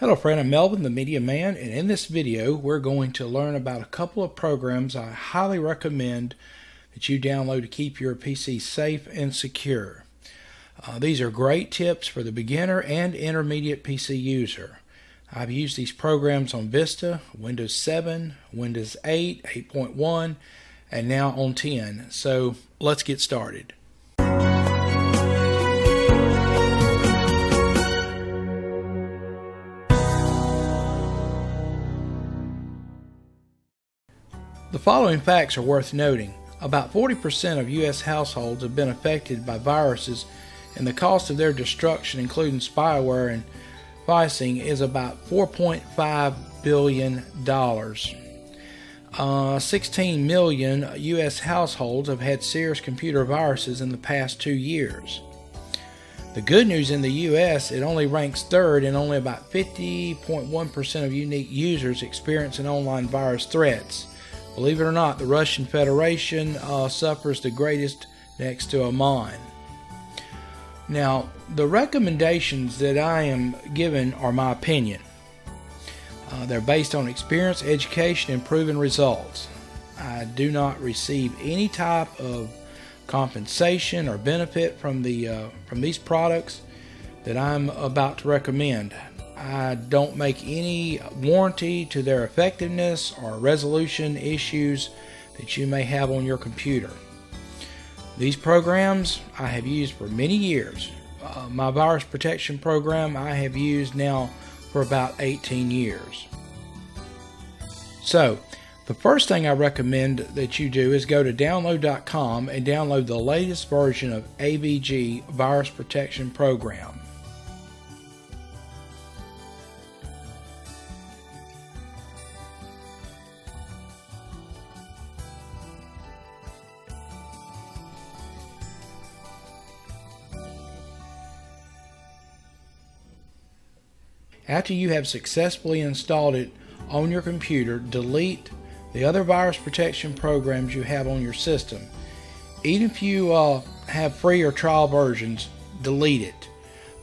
Hello friend, I'm Melvin, the Media Man, and in this video we're going to learn about a couple of programs I highly recommend that you download to keep your PC safe and secure. These are great tips for the beginner and intermediate PC user. I've used these programs on Vista, Windows 7, Windows 8, 8.1, and now on 10. So let's get started. The following facts are worth noting. About 40% of U.S. households have been affected by viruses, and the cost of their destruction, including spyware and phishing, is about $4.5 billion. 16 million U.S. households have had serious computer viruses in the past 2 years. The good news in the U.S., it only ranks third, and only about 50.1% of unique users experience an online virus threats. Believe it or not, the Russian Federation suffers the greatest next to Oman. Now, the recommendations that I am given are my opinion. They're based on experience, education, and proven results. I do not receive any type of compensation or benefit from these products that I'm about to recommend. I don't make any warranty to their effectiveness or resolution issues that you may have on your computer. These programs I have used for many years. My virus protection program I have used now for about 18 years. So, the first thing I recommend that you do is go to download.com and download the latest version of AVG Virus Protection Program. After you have successfully installed it on your computer, delete the other virus protection programs you have on your system. Even if you have free or trial versions, delete it.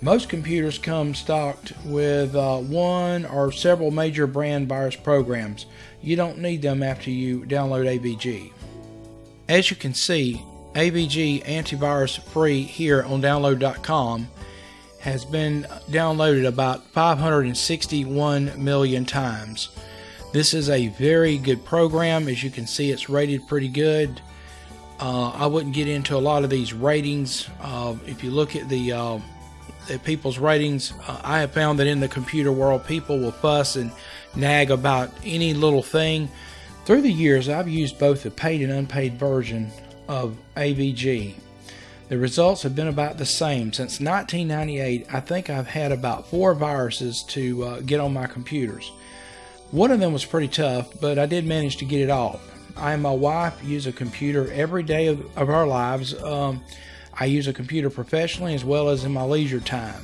Most computers come stocked with one or several major brand virus programs. You don't need them after you download AVG. As you can see, AVG Antivirus Free here on download.com has been downloaded about 561 million times. This is a very good program. As you can see, it's rated pretty good. I wouldn't get into a lot of these ratings. If you look at the people's ratings, I have found that in the computer world, people will fuss and nag about any little thing. Through the years, I've used both the paid and unpaid version of AVG. The results have been about the same. Since 1998, I think I've had about 4 viruses to get on my computers. One of them was pretty tough, but I did manage to get it off. I and my wife use a computer every day of our lives. I use a computer professionally as well as in my leisure time.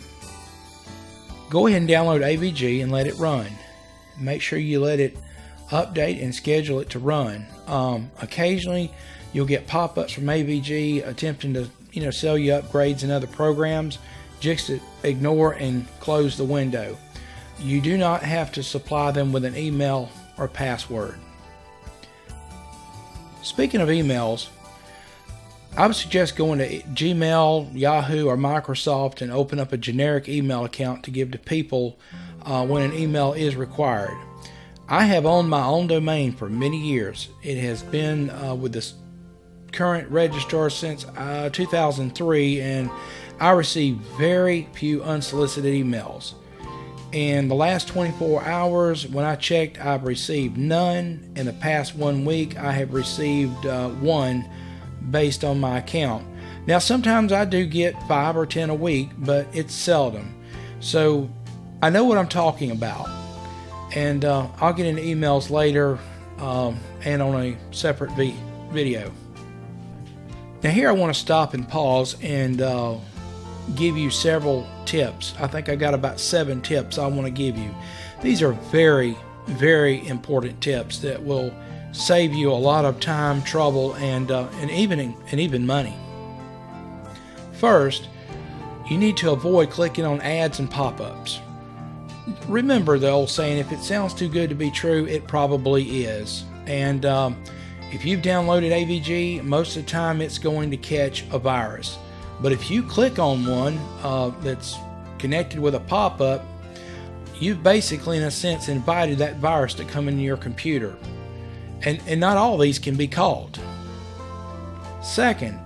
Go ahead and download AVG and let it run. Make sure you let it update and schedule it to run. Occasionally, you'll get pop-ups from AVG attempting to sell you upgrades and other programs. Just ignore and close the window. You do not have to supply them with an email or password. Speaking of emails, I would suggest going to Gmail, Yahoo, or Microsoft and open up a generic email account to give to people when an email is required. I have owned my own domain for many years. It has been with this current registrar since 2003, and I receive very few unsolicited emails. In the last 24 hours, when I checked, I've received none. In the past 1 week, I have received one based on my account. Now, sometimes I do get 5 or 10 a week, but it's seldom. So I know what I'm talking about, and I'll get into emails later and on a separate video. Now here I want to stop and pause and give you several tips. I think I got about 7 tips I want to give you. These are very, very important tips that will save you a lot of time, trouble, and even money. First, you need to avoid clicking on ads and pop-ups. remember the old saying, if it sounds too good to be true, it probably is. And if you've downloaded AVG, most of the time it's going to catch a virus. But if you click on one that's connected with a pop-up, you've basically, in a sense, invited that virus to come into your computer. And not all these can be caught. Second,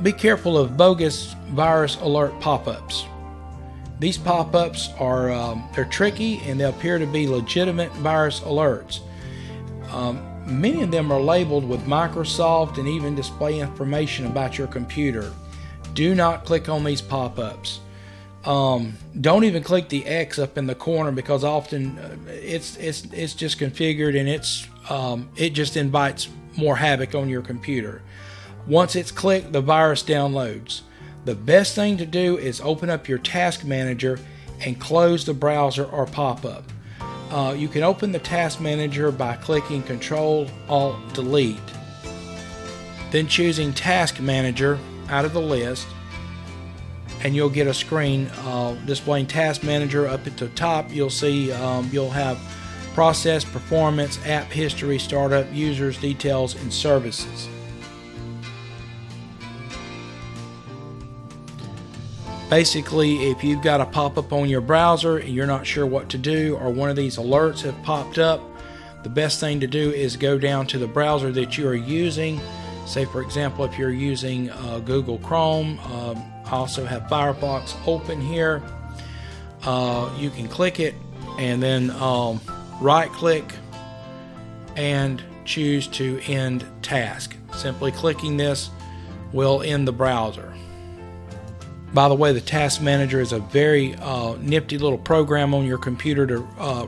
be careful of bogus virus alert pop-ups. These pop-ups are they're tricky, and they appear to be legitimate virus alerts. Many of them are labeled with Microsoft and even display information about your computer. Do not click on these pop-ups. Don't even click the X up in the corner, because often it's just configured, and it just invites more havoc on your computer. Once it's clicked, the virus downloads. The best thing to do is open up your task manager and close the browser or pop-up. You can open the task manager by clicking Control-Alt-Delete, then choosing Task Manager out of the list, and you'll get a screen displaying Task Manager. Up at the top, you'll see you'll have Process, Performance, App History, Startup, Users, Details, and Services. Basically, if you've got a pop-up on your browser and you're not sure what to do, or one of these alerts have popped up, the best thing to do is go down to the browser that you are using. Say, for example, if you're using Google Chrome, I also have Firefox open here. You can click it and then right-click and choose to end task. Simply clicking this will end the browser. By the way, the Task Manager is a very nifty little program on your computer to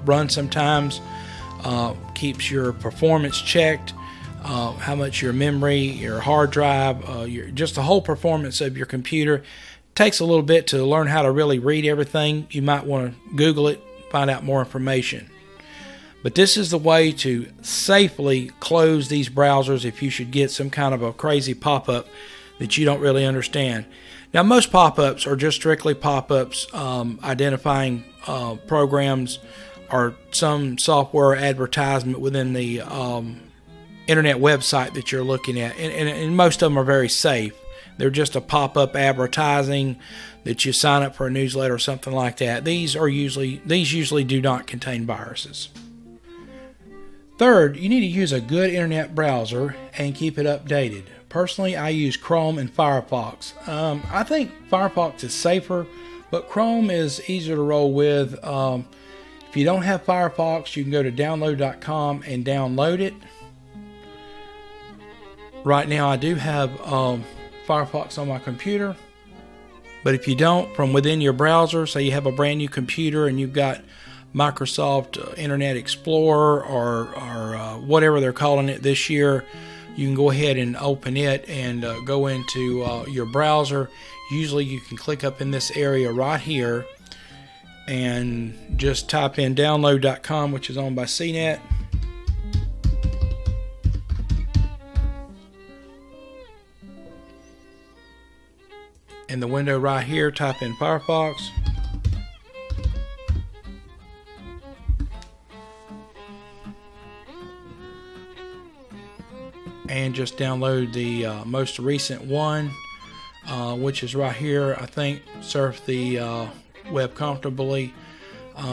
run sometimes. Keeps your performance checked, how much your memory, your hard drive, just the whole performance of your computer. Takes a little bit to learn how to really read everything. You might want to Google it, find out more information. But this is the way to safely close these browsers if you should get some kind of a crazy pop-up that you don't really understand. Now, most pop-ups are just strictly pop-ups identifying programs or some software advertisement within the internet website that you're looking at, and most of them are very safe. They're just a pop-up advertising that you sign up for a newsletter or something like that. These usually do not contain viruses. Third, you need to use a good internet browser and keep it updated. Personally, I use Chrome and Firefox. I think Firefox is safer, but Chrome is easier to roll with. If you don't have Firefox, you can go to download.com and download it. Right now, I do have Firefox on my computer. But if you don't, from within your browser, say you have a brand new computer and you've got Microsoft Internet Explorer or whatever they're calling it this year, you can go ahead and open it and go into your browser. Usually you can click up in this area right here and just type in download.com, which is owned by CNET. In the window right here, type in Firefox. And just download the most recent one, which is right here. I think surf the web comfortably.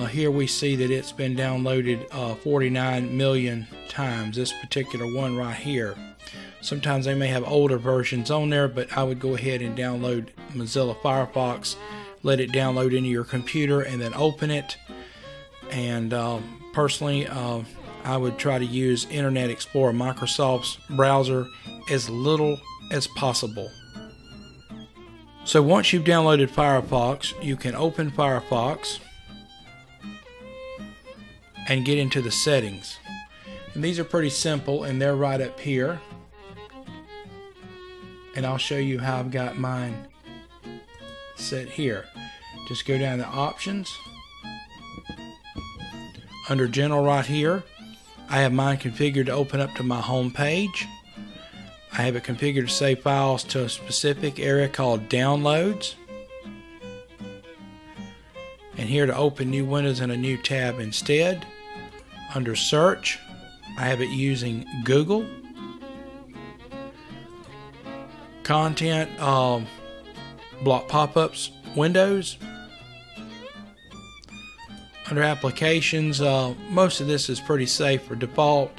Here we see that it's been downloaded 49 million times, this particular one right here. Sometimes they may have older versions on there, but I would go ahead and download Mozilla Firefox, let it download into your computer, and then open it. And personally, I would try to use Internet Explorer, Microsoft's browser, as little as possible. So once you've downloaded Firefox, you can open Firefox and get into the settings. And these are pretty simple, and they're right up here. And I'll show you how I've got mine set here. Just go down to Options. Under General right here, I have mine configured to open up to my home page. I have it configured to save files to a specific area called Downloads. and here to open new windows in a new tab instead. Under search, I have it using Google. Content, block pop-ups, Windows. Under applications, most of this is pretty safe for default.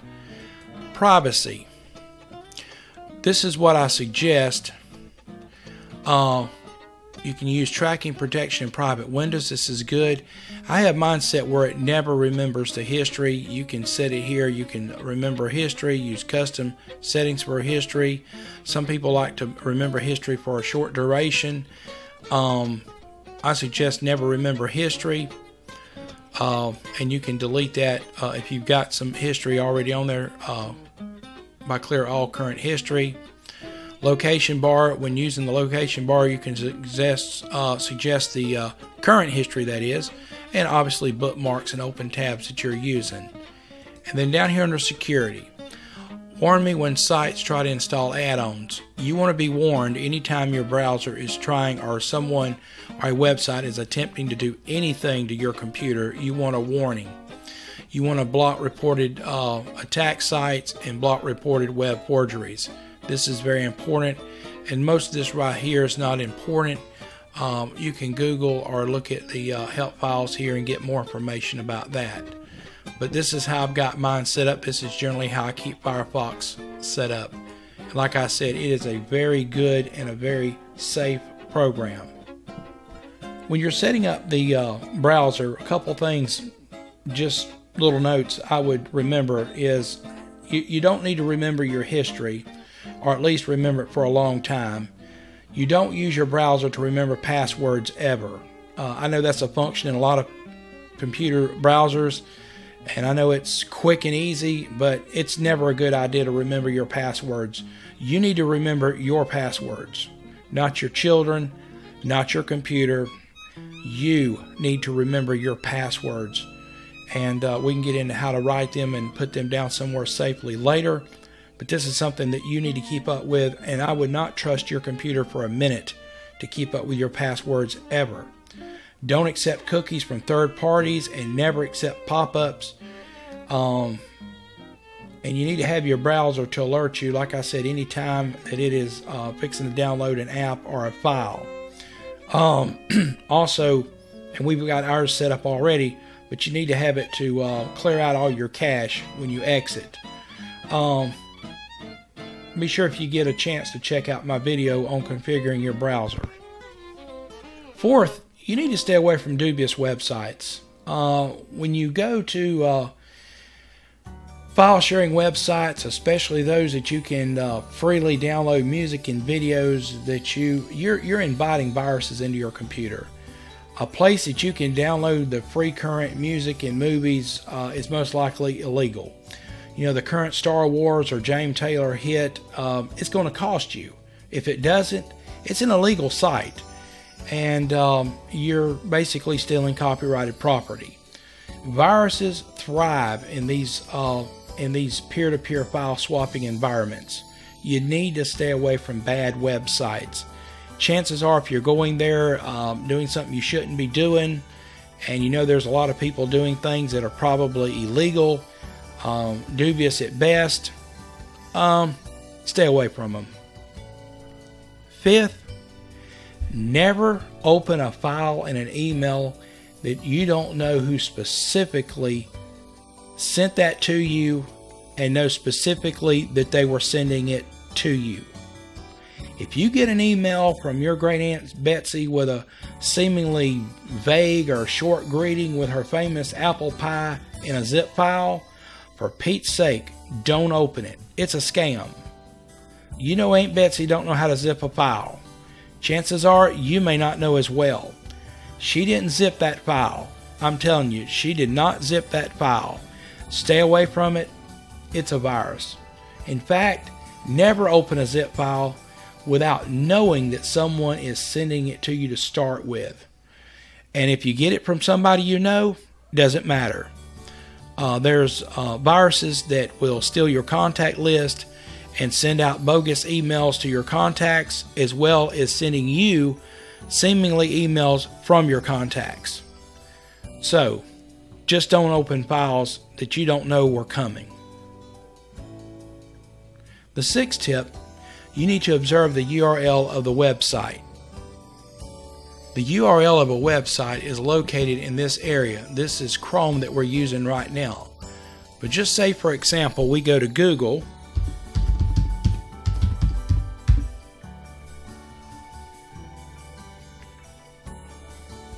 Privacy. This is what I suggest. You can use tracking protection in private windows. This is good. I have mine set where it never remembers the history. You can set it here. You can remember history, use custom settings for history. Some people like to remember history for a short duration. I suggest never remember history. And you can delete that if you've got some history already on there by clear all current history. Location bar, when using the location bar, you can suggest the current history, that is, and obviously bookmarks and open tabs that you're using. And then down here under security, warn me when sites try to install add-ons. You want to be warned anytime your browser is trying, or someone or a website is attempting to do anything to your computer. You want a warning. You want to block reported attack sites and block reported web forgeries. This is very important, and most of this right here is not important. You can Google or look at the help files here and get more information about that. But this is how I've got mine set up. This is generally how I keep Firefox set up. And like I said, it is a very good and a very safe program. When you're setting up the browser, a couple things, just little notes I would remember is you don't need to remember your history, or at least remember it for a long time. You don't use your browser to remember passwords ever. I know that's a function in a lot of computer browsers, and I know it's quick and easy, but it's never a good idea to remember your passwords. You need to remember your passwords, not your children, not your computer. You need to remember your passwords, and we can get into how to write them and put them down somewhere safely later. But this is something that you need to keep up with, and I would not trust your computer for a minute to keep up with your passwords ever. Don't accept cookies from third parties, and never accept pop-ups. And you need to have your browser to alert you, like I said, anytime that it is fixing to download an app or a file. Also, and we've got ours set up already, but you need to have it to clear out all your cache when you exit. Be sure if you get a chance to check out my video on configuring your browser. Fourth, you need to stay away from dubious websites. When you go to file sharing websites, especially those that you can freely download music and videos, that you're inviting viruses into your computer. A place that you can download the free current music and movies is most likely illegal. You know, the current Star Wars or James Taylor hit, it's going to cost you. If it doesn't, it's an illegal site, and you're basically stealing copyrighted property. Viruses thrive in these peer-to-peer file swapping environments. You need to stay away from bad websites. Chances are, if you're going there doing something you shouldn't be doing, and you know there's a lot of people doing things that are probably illegal, dubious at best, stay away from them. Fifth, never open a file in an email that you don't know who specifically sent that to you, and know specifically that they were sending it to you. If you get an email from your great aunt Betsy with a seemingly vague or short greeting with her famous apple pie in a zip file, for Pete's sake, don't open it. It's a scam. You know Aunt Betsy don't know how to zip a file. Chances are you may not know as well. She didn't zip that file. I'm telling you, she did not zip that file. Stay away from it. It's a virus. In fact, never open a zip file without knowing that someone is sending it to you to start with. And if you get it from somebody you know, doesn't matter. There's viruses that will steal your contact list and send out bogus emails to your contacts, as well as sending you seemingly emails from your contacts. So just don't open files that you don't know were coming. The sixth tip, you need to observe the URL of the website. The URL of a website is located in this area. This is Chrome that we're using right now. But just say, for example, we go to Google.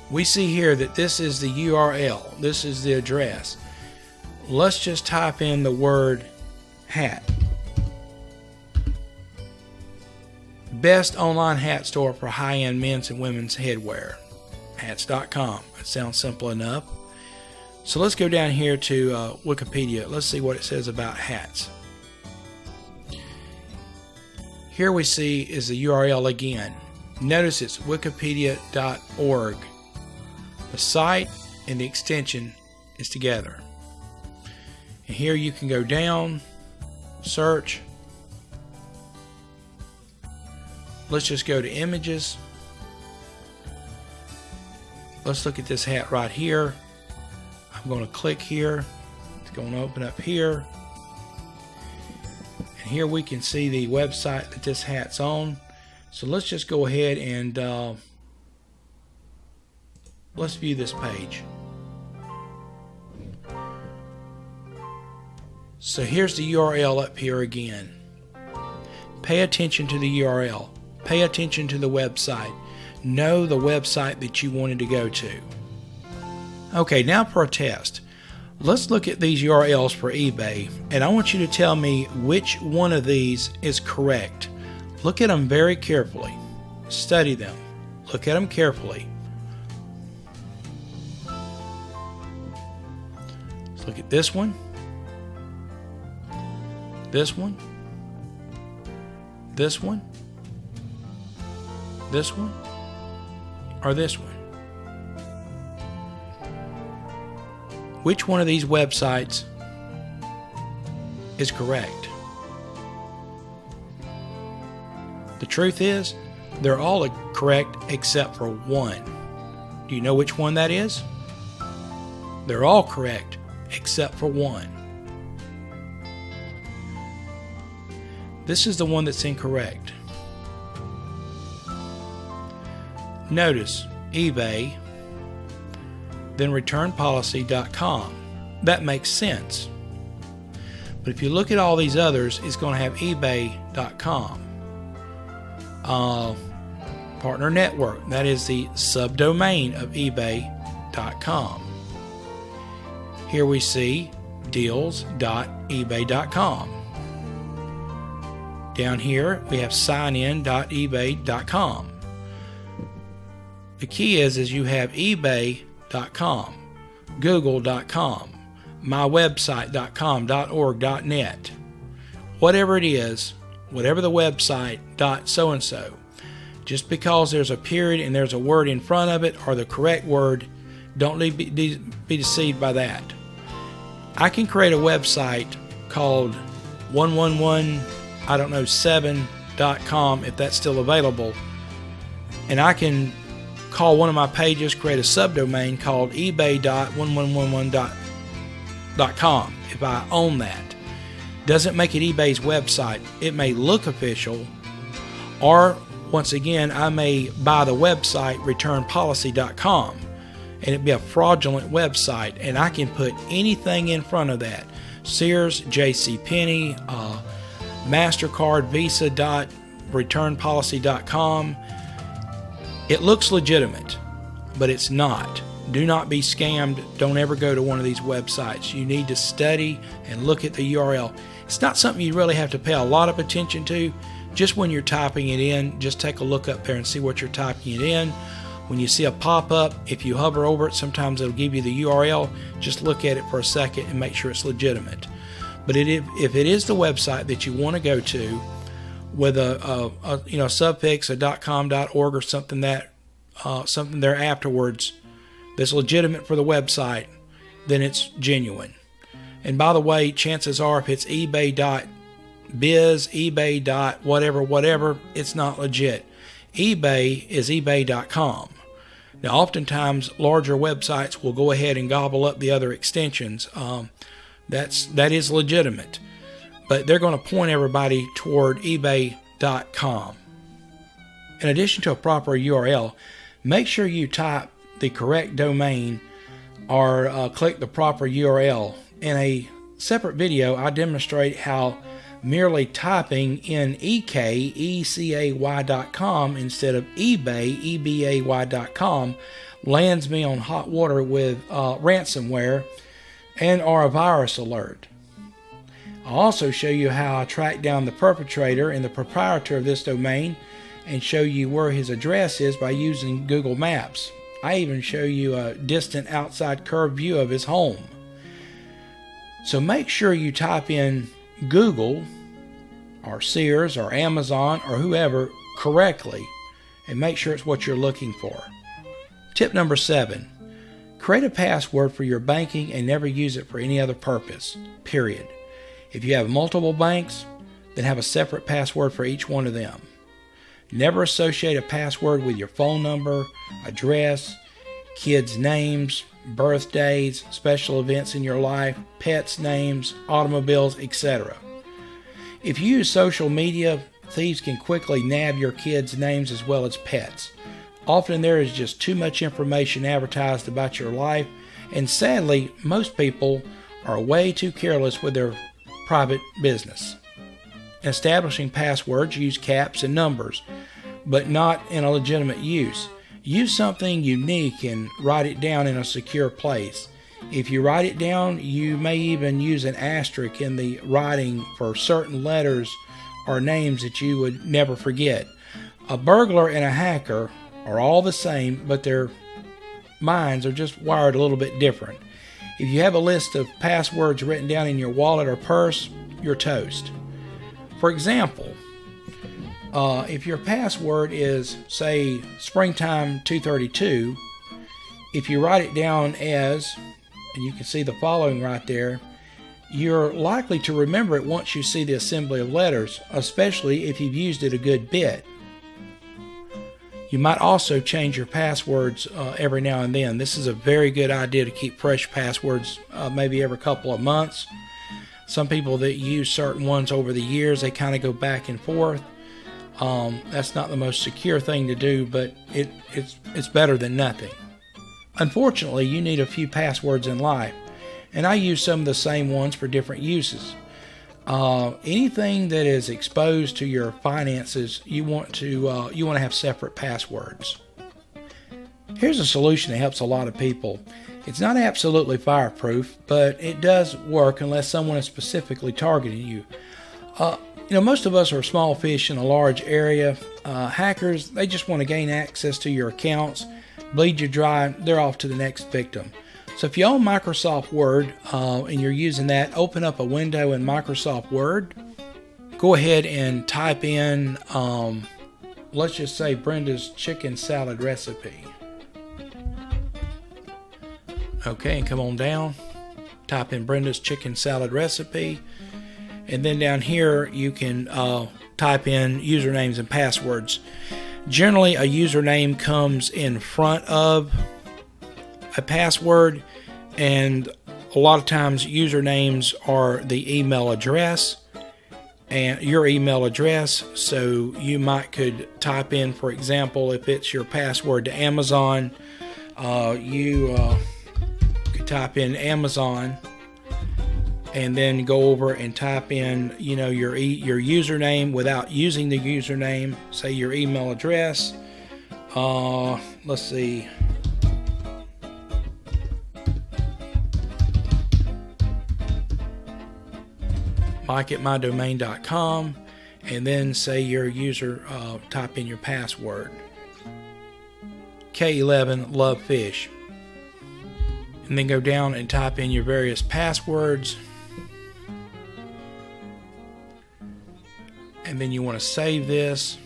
We see here that this is the URL. This is the address. Let's just type in the word hat. Best online hat store for high-end men's and women's headwear. Hats.com. That sounds simple enough. So let's go down here to Wikipedia. Let's see what it says about hats. Here we see is the URL again. Notice it's wikipedia.org. The site and the extension is together. And here you can go down, search. Let's just go to images. Let's look at this hat right here. I'm going to click here. It's going to open up here. And here we can see the website that this hat's on. So let's just go ahead and let's view this page. So here's the URL up here again. Pay attention to the URL. Pay attention to the website. Know the website that you wanted to go to. Okay, now for a test. Let's look at these URLs for eBay, and I want you to tell me which one of these is correct. Look at them very carefully. Study them. Look at them carefully. Let's look at this one. This one. This one. This one. Or this one. Which one of these websites is correct? The truth is, they're all correct except for one. Do you know which one that is? They're all correct except for one. This is the one that's incorrect. Notice eBay, then returnpolicy.com. That makes sense. But if you look at all these others, it's going to have ebay.com. Partner network, that is the subdomain of ebay.com. Here we see deals.ebay.com. Down here we have signin.ebay.com. The key is you have ebay.com, google.com, mywebsite.com, .org, .net. Whatever it is, whatever the website, .so-and-so. Just because there's a period and there's a word in front of it or the correct word, don't be deceived by that. I can create a website called 111-7.com if that's still available, and I can call one of my pages, create a subdomain called ebay.1111.com if I own that. Doesn't make it eBay's website. It may look official, or once again, I may buy the website returnpolicy.com and it'd be a fraudulent website, and I can put anything in front of that. Sears, JCPenney, MasterCard, Visa.returnpolicy.com. It looks legitimate, but it's not. Do not be scammed. Don't ever go to one of these websites. You need to study and look at the URL. It's not something you really have to pay a lot of attention to. Just when you're typing it in, just take a look up there and see what you're typing it in. When you see a pop-up, if you hover over it, sometimes it'll give you the URL. Just look at it for a second and make sure it's legitimate. But if it is the website that you want to go to with a suffix, a .com, .org, or something there afterwards that's legitimate for the website, then it's genuine. And by the way, chances are if it's ebay.biz, ebay.whatever, it's not legit. eBay is ebay.com. Now, oftentimes larger websites will go ahead and gobble up the other extensions. That is legitimate, but they're going to point everybody toward eBay.com. In addition to a proper URL, make sure you type the correct domain or click the proper URL. In a separate video, I demonstrate how merely typing in EKECAY.com instead of eBay, EBAY.com lands me on hot water with ransomware and or a virus alert. I'll also show you how I track down the perpetrator and the proprietor of this domain and show you where his address is by using Google Maps. I even show you a distant outside curved view of his home. So make sure you type in Google or Sears or Amazon or whoever correctly and make sure it's what you're looking for. Tip number 7, create a password for your banking and never use it for any other purpose, period. If you have multiple banks, then have a separate password for each one of them. Never associate a password with your phone number, address, kids' names, birthdays, special events in your life, pets' names, automobiles, etc. If you use social media, thieves can quickly nab your kids' names as well as pets. Often there is just too much information advertised about your life, and sadly, most people are way too careless with their private business. In establishing passwords, use caps and numbers, but not in a legitimate use. Use something unique and write it down in a secure place. If you write it down, you may even use an asterisk in the writing for certain letters or names that you would never forget. A burglar and a hacker are all the same, but their minds are just wired a little bit different. If you have a list of passwords written down in your wallet or purse, you're toast. For example, if your password is, say, springtime 232, if you write it down as, and you can see the following right there, you're likely to remember it once you see the assembly of letters, especially if you've used it a good bit. You might also change your passwords every now and then. This is a very good idea to keep fresh passwords maybe every couple of months. Some people that use certain ones over the years, they kind of go back and forth. That's not the most secure thing to do, but it's better than nothing. Unfortunately, you need a few passwords in life, and I use some of the same ones for different uses. Anything that is exposed to your finances, you want to have separate passwords. Here's a solution that helps a lot of people. It's not absolutely fireproof, but it does work unless someone is specifically targeting you. Most of us are small fish in a large area. Hackers, they just want to gain access to your accounts, bleed you dry, they're off to the next victim. So if you own Microsoft Word and you're using that, open up a window in Microsoft Word. Go ahead and type in, let's just say Brenda's chicken salad recipe. Okay, and come on down. Type in Brenda's chicken salad recipe. And then down here you can type in usernames and passwords. Generally, a username comes in front of a password, and a lot of times usernames are the email address and your email address. So you could type in, for example, if it's your password to Amazon, you could type in Amazon and then go over and type in your username without using the username. Say your email address, let's see, mike@mydomain.com, and then say your user, type in your password, K11 love fish, and then go down and type in your various passwords, and then you want to save this,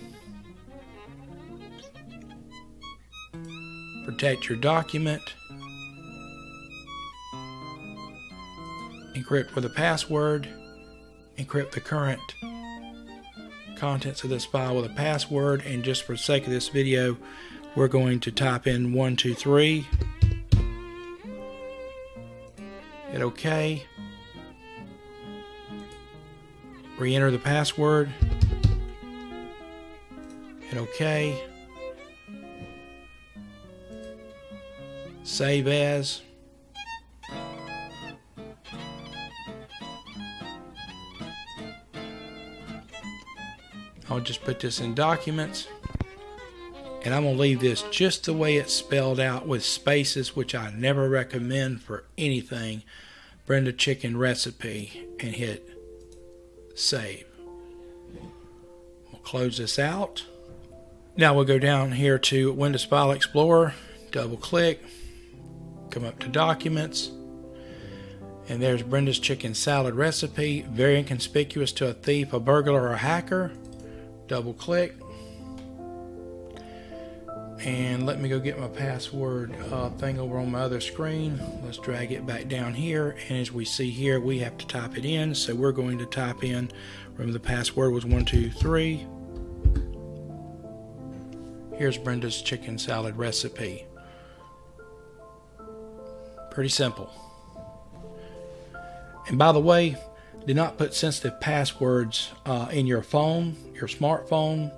protect your document, encrypt with a password, encrypt the current contents of this file with a password, and just for the sake of this video, we're going to type in 123. Hit OK. Re-enter the password. Hit OK. Save as. I'll just put this in documents, and I'm going to leave this just the way it's spelled out with spaces, which I never recommend for anything. Brenda chicken recipe, and hit save. We'll close this out. Now we'll go down here to Windows File Explorer, double click, come up to documents, and there's Brenda's chicken salad recipe, very inconspicuous to a thief, a burglar, or a hacker. Double click, and let me go get my password thing over on my other screen. Let's drag it back down here, and as we see here, we have to type it in. So we're going to type in, remember the password was 123. Here's Brenda's chicken salad recipe. Pretty simple. And by the way, do not put sensitive passwords in your phone, your smartphone,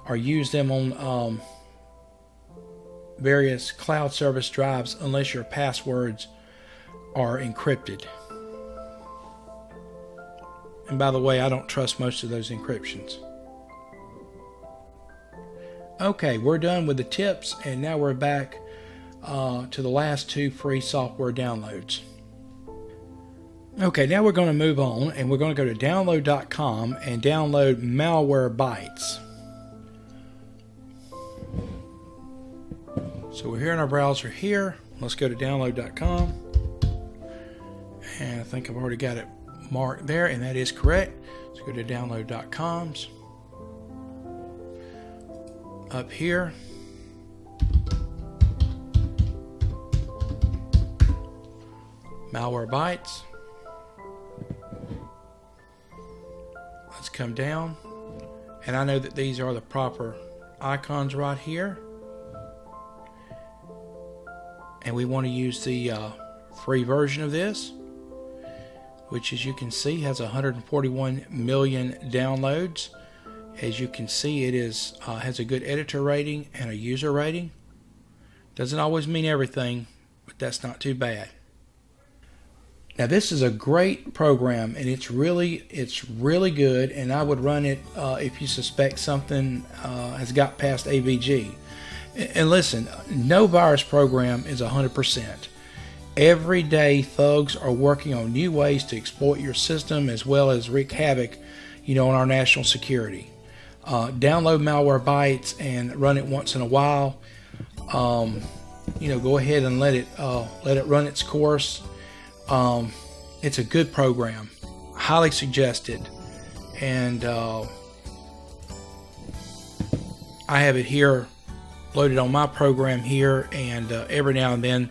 or use them on various cloud service drives unless your passwords are encrypted. And by the way, I don't trust most of those encryptions. Okay, we're done with the tips, and now we're back to the last two free software downloads. Okay, now we're going to move on, and we're going to go to download.com and download Malwarebytes. So we're here in our browser here. Let's go to download.com, and I think I've already got it marked there, and that is correct. Let's go to download.com. Up here, Malwarebytes. Let's come down, and I know that these are the proper icons right here, and we want to use the free version of this, which, as you can see, has 141 million downloads. As you can see, it is has a good editor rating and a user rating. Doesn't always mean everything, but that's not too bad. Now this is a great program, and it's really good, and I would run it if you suspect something has got past AVG. And listen, no virus program is 100%. Every day thugs are working on new ways to exploit your system as well as wreak havoc, on our national security. Download Malwarebytes and run it once in a while. Go ahead and let it run its course. It's a good program, highly suggested, and I have it here loaded on my program here, and every now and then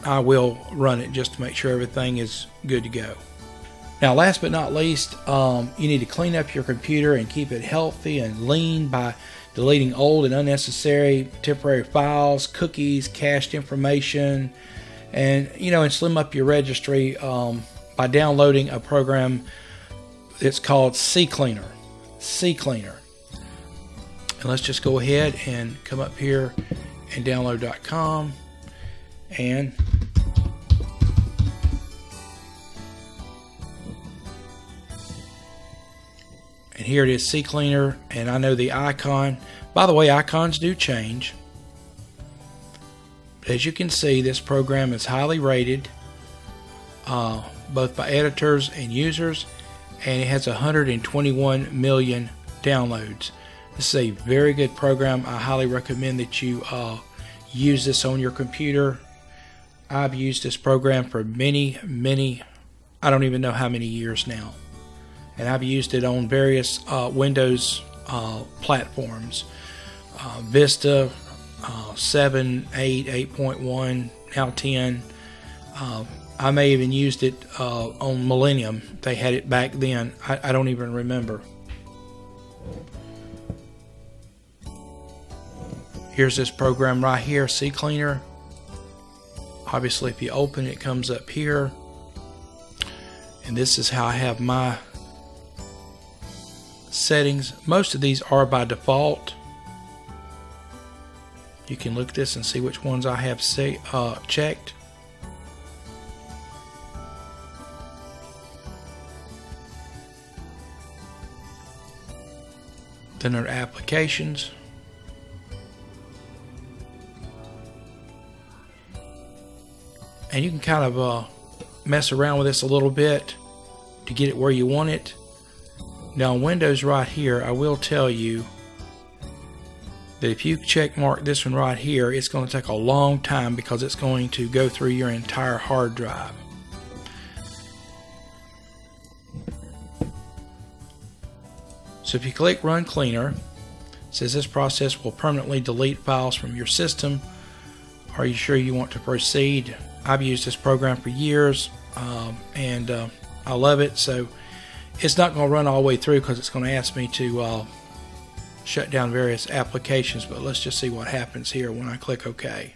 I will run it just to make sure everything is good to go. Now, last but not least, you need to clean up your computer and keep it healthy and lean by deleting old and unnecessary temporary files, cookies, cached information, and slim up your registry by downloading a program that's called CCleaner. And let's just go ahead and come up here and download.com, and here it is, CCleaner, and I know the icon. By the way, icons do change. But as you can see, this program is highly rated, both by editors and users, and it has 121 million downloads. This is a very good program. I highly recommend that you use this on your computer. I've used this program for many, I don't even know how many years now. And I've used it on various Windows platforms. Vista, 7, 8, 8.1, now 10. I may even used it on Millennium. They had it back then. I don't even remember. Here's this program right here, CCleaner. Obviously, if you open it, it comes up here. And this is how I have my settings. Most of these are by default. You can look at this and see which ones I have checked. Then there are applications. And you can kind of mess around with this a little bit to get it where you want it. Now on Windows right here, I will tell you that if you check mark this one right here, it's going to take a long time because it's going to go through your entire hard drive. So if you click Run Cleaner, it says this process will permanently delete files from your system. Are you sure you want to proceed? I've used this program for years and I love it. So it's not going to run all the way through because it's going to ask me to shut down various applications, but let's just see what happens here when I click OK.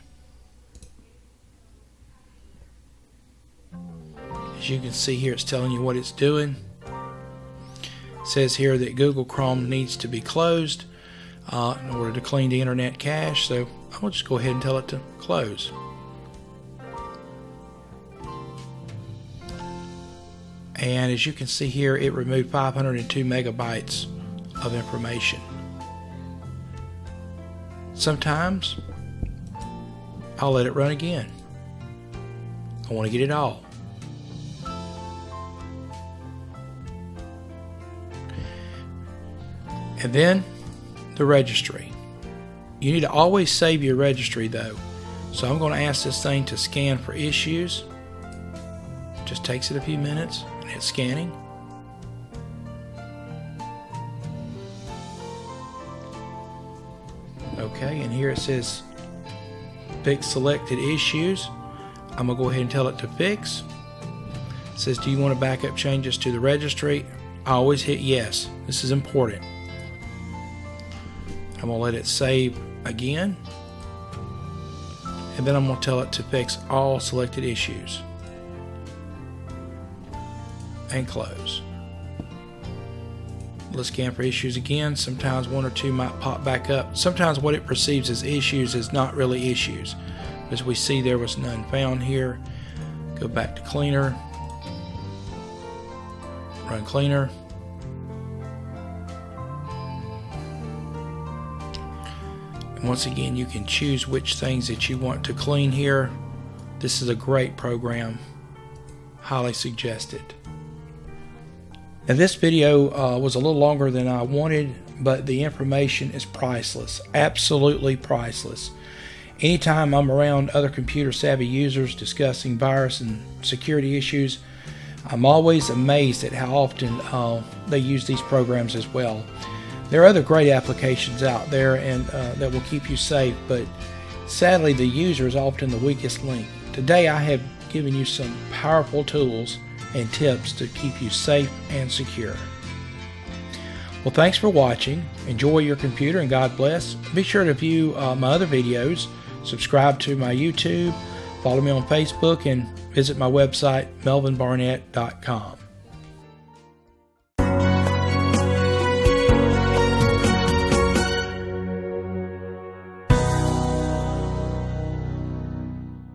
As you can see here, it's telling you what it's doing. It says here that Google Chrome needs to be closed in order to clean the internet cache, so I'll just go ahead and tell it to close. And as you can see here, it removed 502 megabytes of information. Sometimes I'll let it run again. I want to get it all. And then the registry. You need to always save your registry though. So I'm going to ask this thing to scan for issues. Just takes it a few minutes. Hit scanning. Okay, and here it says fix selected issues. I'm going to go ahead and tell it to fix. It says, do you want to back up changes to the registry? I always hit yes. This is important. I'm going to let it save again. And then I'm going to tell it to fix all selected issues. And close. Let's scan for issues again. Sometimes one or two might pop back up. Sometimes what it perceives as issues is not really issues. As we see, there was none found here. Go back to Cleaner. Run Cleaner. And once again, you can choose which things that you want to clean here. This is a great program. Highly suggested. Now this video was a little longer than I wanted, but the information is priceless, absolutely priceless. Anytime I'm around other computer savvy users discussing virus and security issues, I'm always amazed at how often they use these programs as well. There are other great applications out there and that will keep you safe, but sadly the user is often the weakest link. Today I have given you some powerful tools and tips to keep you safe and secure. Well, thanks for watching. Enjoy your computer and God bless. Be sure to view my other videos, subscribe to my YouTube, follow me on Facebook, and visit my website, melvinbarnett.com.